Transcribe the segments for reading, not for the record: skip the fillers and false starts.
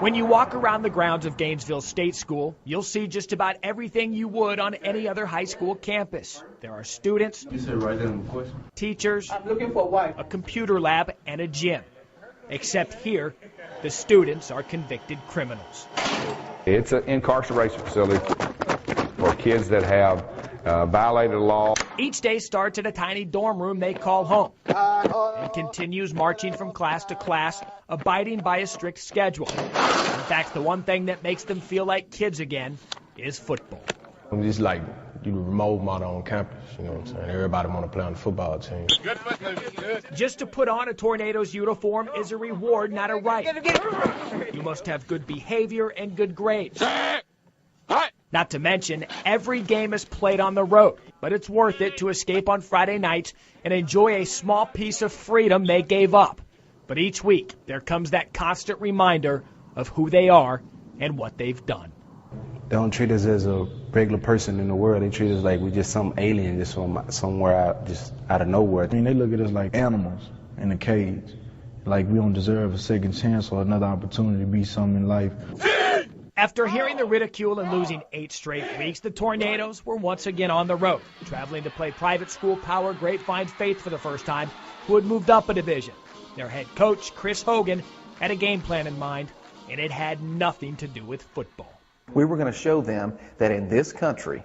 When you walk around the grounds of Gainesville State School, you'll see just about everything you would on any other high school campus. There are students, teachers, a computer lab, and a gym. Except here, the students are convicted criminals. It's an incarceration facility for kids that have violated the law. Each day starts at a tiny dorm room they call home and continues marching from class to class, abiding by a strict schedule. In fact, the one thing that makes them feel like kids again is football. I'm just like you remote model on campus, you know what I'm saying? Everybody want to play on the football team. Just to put on a Tornadoes uniform is a reward, not a right. You must have good behavior and good grades. Not to mention, every game is played on the road, but it's worth it to escape on Friday nights and enjoy a small piece of freedom they gave up. But each week, there comes that constant reminder of who they are and what they've done. They don't treat us as a regular person in the world. They treat us like we're just some alien just somewhere out of nowhere. I mean, they look at us like animals in a cage. Like we don't deserve a second chance or another opportunity to be something in life. After hearing the ridicule and losing 8 straight weeks, the Tornadoes were once again on the road, traveling to play private school Power Grapevine Faith for the first time, who had moved up a division. Their head coach, Chris Hogan, had a game plan in mind, and it had nothing to do with football. We were going to show them that in this country,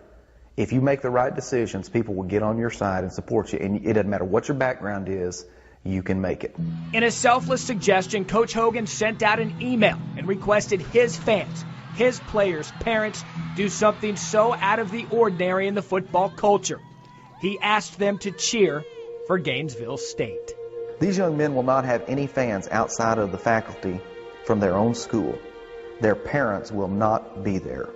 if you make the right decisions, people will get on your side and support you, and it doesn't matter what your background is, you can make it. In a selfless suggestion, Coach Hogan sent out an email and requested his fans, his players, parents, do something so out of the ordinary in the football culture. He asked them to cheer for Gainesville State. These young men will not have any fans outside of the faculty from their own school. Their parents will not be there.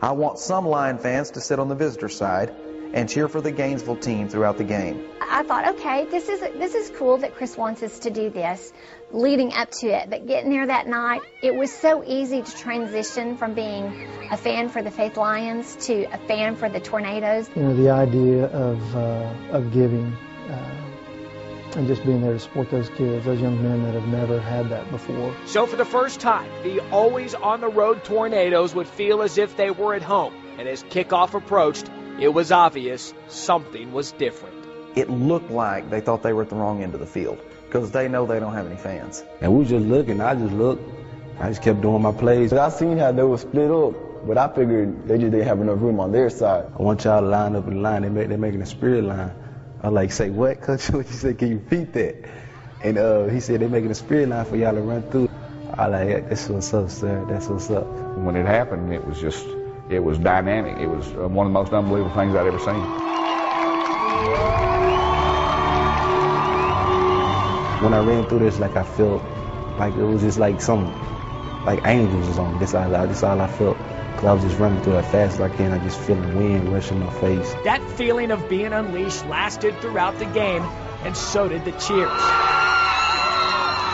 I want some Lion fans to sit on the visitor side and cheer for the Gainesville team throughout the game. I thought, okay, this is cool that Chris wants us to do this leading up to it, but getting there that night, it was so easy to transition from being a fan for the Faith Lions to a fan for the Tornadoes. You know, the idea of giving and just being there to support those kids, those young men that have never had that before. So for the first time, the always on the road Tornadoes would feel as if they were at home, and as kickoff approached, it was obvious something was different. It looked like they thought they were at the wrong end of the field because they know they don't have any fans. And we just looking. I just looked. I just kept doing my plays. I seen how they were split up, but I figured they just didn't have enough room on their side. I want y'all to line up in line. They're making a spirit line. I like, say, what, Coach? What you said, can you repeat that? And he said, they're making a spirit line for y'all to run through. I like, that's what's up, sir. That's what's up. When it happened, it was dynamic. It was one of the most unbelievable things I'd ever seen. When I ran through this, like I felt like it was just like like angels was on me. That's all I felt. Because I was just running through as fast as I can. I just feel the wind rushing my face. That feeling of being unleashed lasted throughout the game, and so did the cheers.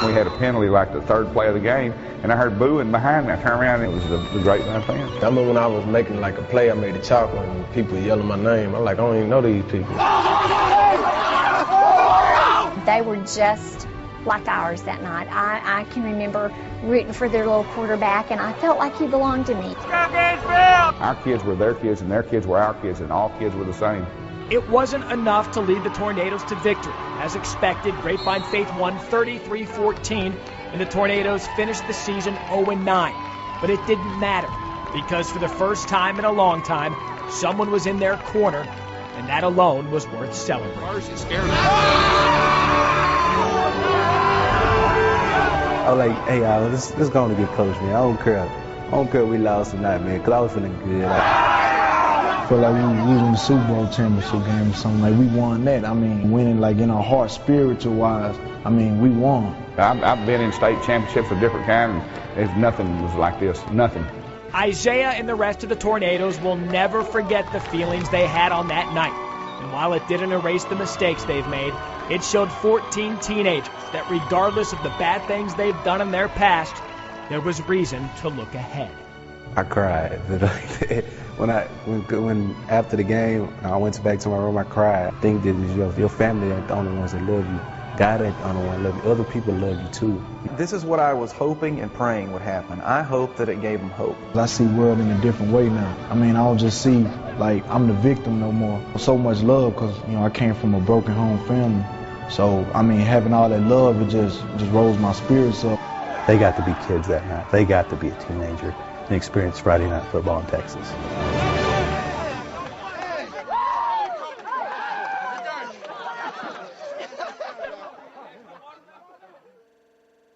We had a penalty like the third play of the game, and I heard booing behind me. I turned around, and it was the Grapevine fans. I remember when I was making like a play, I made a chocolate, and people yelling my name. I'm like, I don't even know these people. They were just like ours that night. I can remember rooting for their little quarterback, and I felt like he belonged to me. Our kids were their kids, and their kids were our kids, and all kids were the same. It wasn't enough to lead the Tornadoes to victory. As expected, Grapevine Faith won 33-14, and the Tornadoes finished the season 0-9. But it didn't matter, because for the first time in a long time, someone was in their corner, and that alone was worth celebrating. I was like, hey, y'all, let's go on to get coach, man. I don't care if we lost tonight, man, because I was feeling good. I feel like we was in the Super Bowl championship game or something. Like, we won that. I mean, winning, like, in our heart, spiritual-wise, I mean, we won. I've been in state championships of different kinds, and nothing was like this, nothing. Isaiah and the rest of the Tornadoes will never forget the feelings they had on that night. And while it didn't erase the mistakes they've made, it showed 14 teenagers that regardless of the bad things they've done in their past, there was reason to look ahead. I cried. when after the game, I went back to my room, I cried. I think that your family are the only ones that love you. God ain't the only one love you. Other people love you too. This is what I was hoping and praying would happen. I hope that it gave them hope. I see the world in a different way now. I mean, I don't just see like I'm the victim no more. So much love because, you know, I came from a broken home family. So, I mean, having all that love, it just rose my spirits up. They got to be kids that night. They got to be a teenager and experience Friday night football in Texas.